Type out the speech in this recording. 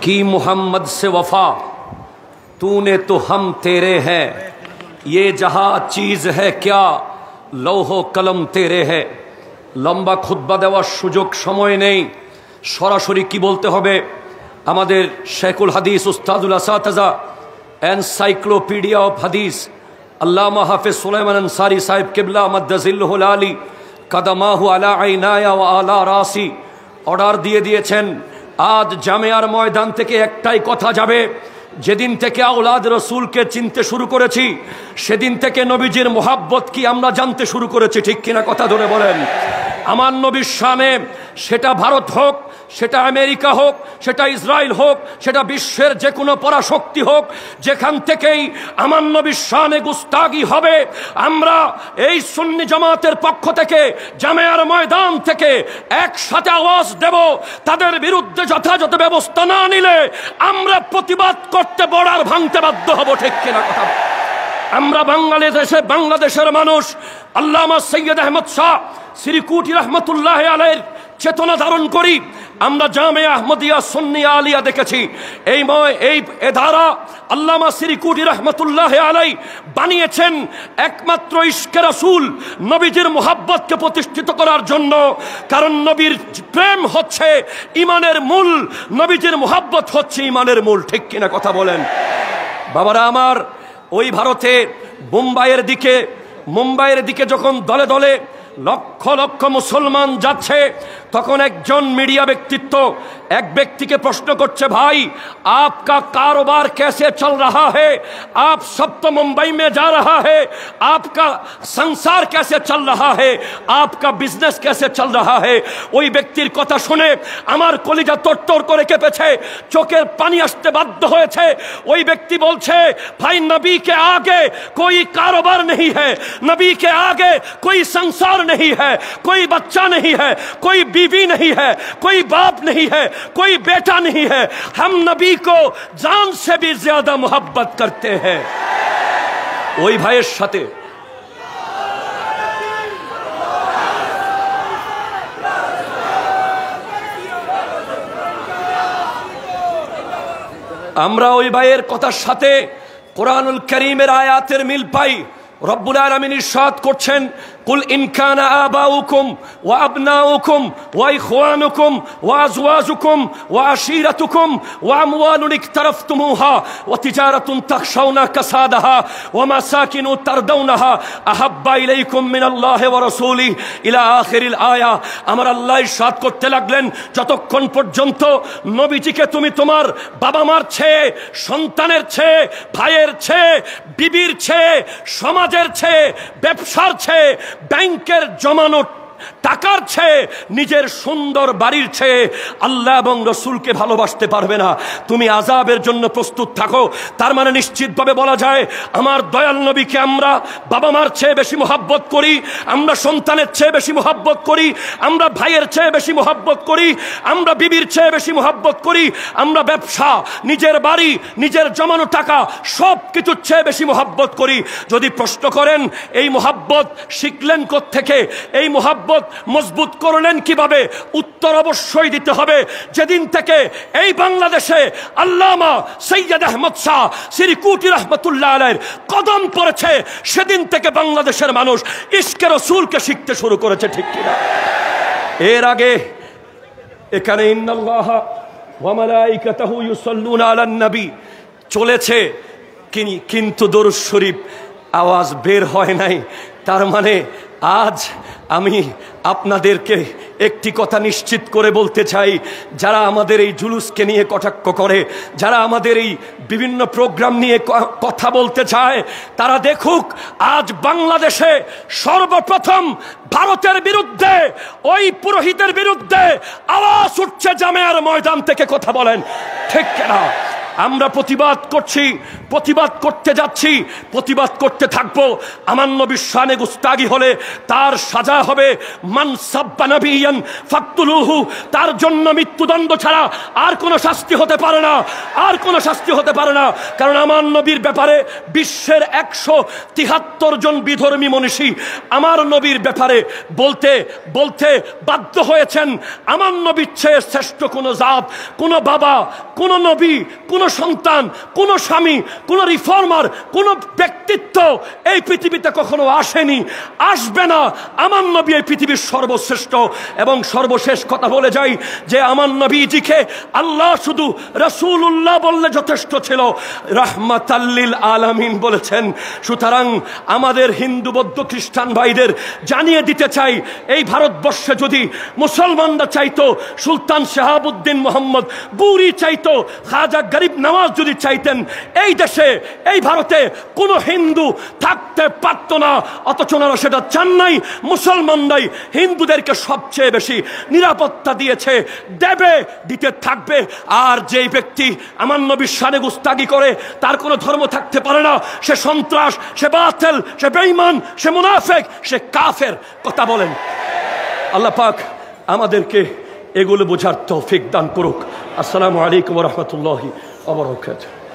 की मोहम्मद से वफा, तूने तो हम तेरे हैं, ये जहां चीज है क्या, लौहो कलम तेरे है। লম্বা খুতবা দেওয়ার সুযোগ সময় নেই, সরাসরি কি বলতে হবে। আমাদের শেখুল হাদিস উস্তাদুল আসাতাজা এনসাইক্লোপিডিয়া অফ হাদিস আল্লামা হাফেজ সুলাইমান আনসারী সাহেব কিবলা মাদ্দাজিল্লুহুল আলী কাদামাহু আলা আইনায়া ওয়া আলা রাসি অর্ডার দিয়ে দিয়েছেন। আজ জামিয়ার ময়দান থেকে একটাই কথা যাবে, যেদিন থেকে আওলাদ রসুলকে চিনতে শুরু করেছি সেদিন থেকে নবীজির মোহাব্বত কি আমরা জানতে শুরু করেছি, ঠিক কিনা কথা ধরে বলেন। আমার নবীর শানে, সেটা ভারত হোক, সেটা আমেরিকা হোক, সেটা ইসরায়েল হোক, সেটা বিশ্বের যে কোনো পরাশক্তি হোক, যেখান থেকেই আমার নবীর শানে গুস্তাগি হবে, আমরা এই সুন্নি জামাতের পক্ষ থেকে জামিয়ার ময়দান থেকে একসাথে আওয়াজ দেব। তাদের বিরুদ্ধে যথাযথ ব্যবস্থা না নিলে আমরা প্রতিবাদ করতে বর্ডার ভাঙতে বাধ্য হব, ঠিক কিনা কথা। আমরা বাংলাদেশের মানুষ আল্লামা সৈয়দ আহমদ শাহ শ্রীকুটি রহমতুল্লাহ আলাইহির চেতনা ধারণ করি। আমরা জামিয়া আহমদিয়া সুন্নিয়া আলিয়া দেখেছি, এই ধারা আল্লামা শ্রীকুটি রহমতুল্লাহ আলাই বানিয়েছেন একমাত্র ইশকে রাসূল, নবীজির মুহাব্বতকে প্রতিষ্ঠিত করার জন্য। কারণ নবীর প্রেম হচ্ছে ইমানের মূল, নবীজির মুহাব্বত হচ্ছে ইমানের মূল, ঠিক কিনা কথা বলেন। বাবারা আমার, ওই ভারতে মুম্বাইয়ের দিকে যখন দলে দলে লক্ষ লক্ষ মুসলমান যাচ্ছে, তখন একজন মিডিয়া ব্যক্তিত্ব এক ব্যক্তিকে প্রশ্ন করছে, ভাই आपका कारोबार कैसे चल रहा है, आप सब तो मुंबई में जा रहा है, आपका संसार कैसे चल रहा है, आपका बिजनेस कैसे चल रहा है। ওই ব্যক্তির কথা শুনে আমার কলিজা তরতর করে কেঁপেছে, চোখের পানি আসতে বাধ্য হয়েছে। ওই ব্যক্তি বলছে, ভাই নবী के आगे कोई कारोबार नहीं है, नबी के आगे कोई संसार नहीं है, कोई बच्चा नहीं है, कोई बीवी नहीं है, कोई बाप नहीं है, कोई बेटा नहीं है, हम नबी को जान से भी ज्यादा मोहब्बत करते हैं। ওই ভাইয়ের সাথে আমরা ওই ভাইয়ের কথার সাথে কোরআনুল কারীমের আয়াতের মিল পাই। রব্বুল আলামিন ইরশাদ করছেন, কুল ইন কানা আবাউকুম ওয়া আবনাউকুম ওয়া ইখওয়ানুকুম ওয়া আজওয়াজুকুম ওয়া আশীরাতুকুম ওয়া আমওয়ালুন ইকতারাফতুমুহা ওয়া তিজারাতুন তাখশাউনা কাসাদাহা ওয়া মাসাকিনু তারদাউনাহা আহাব্বা ইলাইকুম মিনাল্লাহি ওয়া রাসূলিহি ইলা আখিরিল আয়া। আমার আল্লাহ ইরশাদ করতে লাগলেন, যতক্ষণ পর্যন্ত নবীজিকে তুমি তোমার বাবা মার চেয়ে, সন্তানের চেয়ে, ভাইয়ের চেয়ে, বিবির চেয়ে, সমাজের চেয়ে, ব্যবসার চেয়ে, ব্যাংকের জমানো টাকার চেয়ে, নিজের সুন্দর বাড়ির চেয়ে আল্লাহ এবং রসুলকে ভালোবাসতে পারবে না, তুমি আযাবের জন্য প্রস্তুত থাকো। তার মানে নিশ্চিতভাবে বলা যায়, আমার দয়াল নবীকে আমরা বাবা মার চেয়ে বেশি মোহাব্বত করি, আমরা সন্তানের চেয়ে বেশি মোহাব্বত করি, আমরা ভাইয়ের চেয়ে বেশি মোহাব্বত করি, আমরা বিবির চেয়ে বেশি মোহাব্বত করি, আমরা ব্যবসা, নিজের বাড়ি, নিজের জমানো টাকা সব কিছুর চেয়ে বেশি মোহাব্বত করি। যদি প্রশ্ন করেন এই মোহাব্বত শিখলেন কোত্থেকে, এই মোহাব্বত মজবুত করলেন কিভাবে, উত্তর অবশ্যই দিতে হবে যেদিন থেকে এই বাংলাদেশে আল্লামা সৈয়দ আহমদ শাহ শ্রীকুটি রহমতুল্লাহ আলাইহির কদম পড়েছে, সেদিন থেকে বাংলাদেশের মানুষ ইশকে রাসূলকে শিখতে শুরু করেছে, ঠিক কিনা। এর আগে এখানে ইন্নাল্লাহা ওয়া মালাইকাতাহু ইউসাল্লুনা আলান নবী চলেছে, কিন্তু দরুদ শরীফ আওয়াজ বের হয় নাই। তার মানে আজ আমি আপনাদেরকে একটি কথা নিশ্চিত করে বলতে চাই, যারা আমাদের এই জুলুসকে নিয়ে কটাক্ষ করে, যারা আমাদের এই বিভিন্ন প্রোগ্রাম নিয়ে কথা বলতে চায়, তারা দেখুক আজ বাংলাদেশে সর্বপ্রথম ভারতের বিরুদ্ধে, ওই পুরোহিতের বিরুদ্ধে আওয়াজ উঠছে জামিয়ার ময়দান থেকে, কথা বলেন ঠিক কিনা। আমরা প্রতিবাদ করছি, প্রতিবাদ করতে যাচ্ছি, প্রতিবাদ করতে থাকবো। আমার নবীর শানে গুস্তাগি হলে তার সাজা হবে মান সাব্বা নাবিয়ান ফাকতুলুহু, তার জন্য মৃত্যুদণ্ড ছাড়া আর কোনো শাস্তি হতে পারে না, আর কোনো শাস্তি হতে পারে না। কারণ আমার নবীর ব্যাপারে বিশ্বের 173 জন বিধর্মী মনীষী আমার নবীর ব্যাপারে বলতে বলতে বাধ্য হয়েছেন আমার নবীর চেয়ে শ্রেষ্ঠ কোনো জাত, কোনো বাবা, কোনো নবী, কোনো সন্তান, কোনো স্বামী, কোনো রিফর্মার, কোনো ব্যক্তিত্ব এই পৃথিবীতে কখনো আসেনি, আসবে না। আমার নবী এই পৃথিবীর সর্বশ্রেষ্ঠ। এবং সর্বশেষ কথা বলে যাই যে আমার নবীজিকে আল্লাহ শুধু রাসূলুল্লাহ বললে যথেষ্ট ছিল, রাহমাতাল্লিল আলামিন বলেছেন। সুতরাং আমাদের হিন্দু, বৌদ্ধ, খ্রিস্টান ভাইদের জানিয়ে দিতে চাই, এই ভারতবর্ষে যদি মুসলমানরা চাইতো, সুলতান শাহাবুদ্দিন মোহাম্মদ বুরি চাইতো, খাজা গরিব নওয়াজ যদি চাইতেন, এই দেশে, এই ভারতে কোনো হিন্দু থাকতে পারত না। অথচ ওনারা সেটা চান নাই। মুসলমানরাই হিন্দুদেরকে সবচেয়ে বেশি নিরাপত্তা দিয়েছে, দেবে, দিতে থাকবে। আর যেই ব্যক্তি আমার নবীর শানে গুস্তাগি করে, তার কোনো ধর্ম থাকতে পারে না, সে সন্ত্রাস, সে বাতিল, সে বেঈমান, সে মুনাফিক, সে কাফের। কথা বলেন। আল্লাহ পাক আমাদেরকে এগুলো বোঝার তৌফিক দান করুক। আসসালামু আলাইকুম ওয়া রাহমাতুল্লাহি ওয়া বারাকাতুহু।